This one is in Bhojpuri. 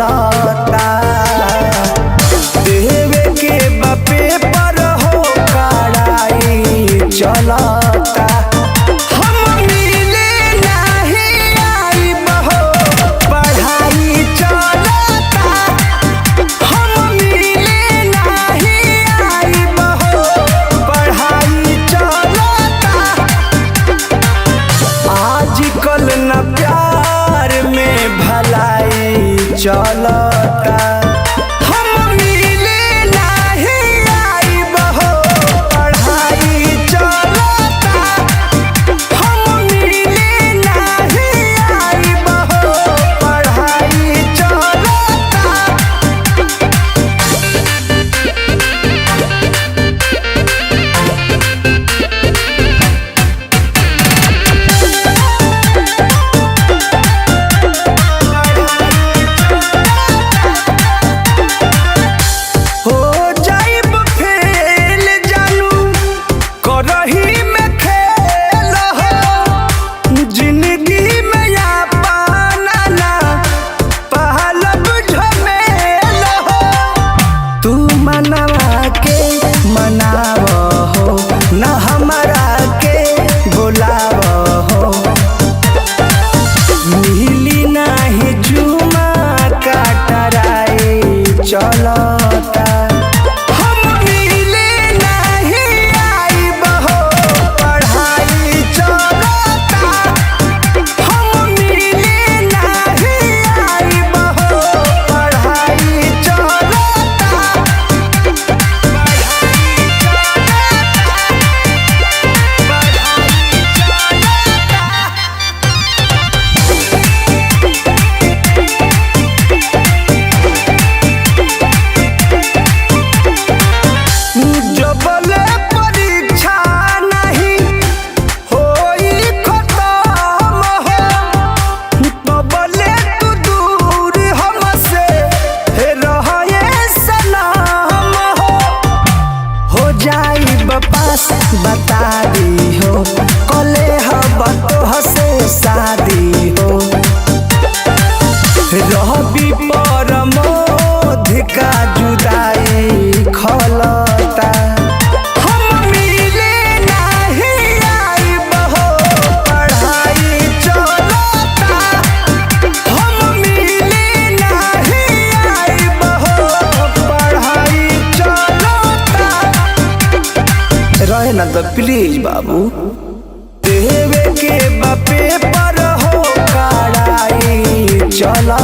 चलता। देवे के बापे पर हो कड़ाई चलता। हम मिले नहीं आई बहो पढ़ाई चलता। हम मिले नहीं आई बहो पढ़ाई चलता। आजकल न प्यार में भलाई चलता। हम मिले नहीं आई बहो पढ़ाई चलता। हम मिले नहीं आई बहो पढ़ाई चलता। हो जाइब फेल जानू करही में खेल हो। जिंदगी में या पाना ना पहलब झमेल हो। तू मनवा के मनाव हो न हमरा के बुलाव हो। मिली नाही जुमा काटराई चलता। हम मिले नहीं आई बहो पढ़ाई चलता। हम मिले नहीं आई बहो पढ़ाई चलता। जबले परीक्षा नहीं होई खत्म हो तबले तू दूर हमसे रहे सलाम हो जाई बपास बता दी हो कले हब तोहसे शादी हो। रहबी परमोध का जुदाई खलता। हम मिले नहीं आई बहो पढ़ाई चलता। हम मिले नहीं आई बहो पढ़ाई चलता। रहे ना तो प्लीज बाबू। देवे के बापे पर हो कड़ाई चला।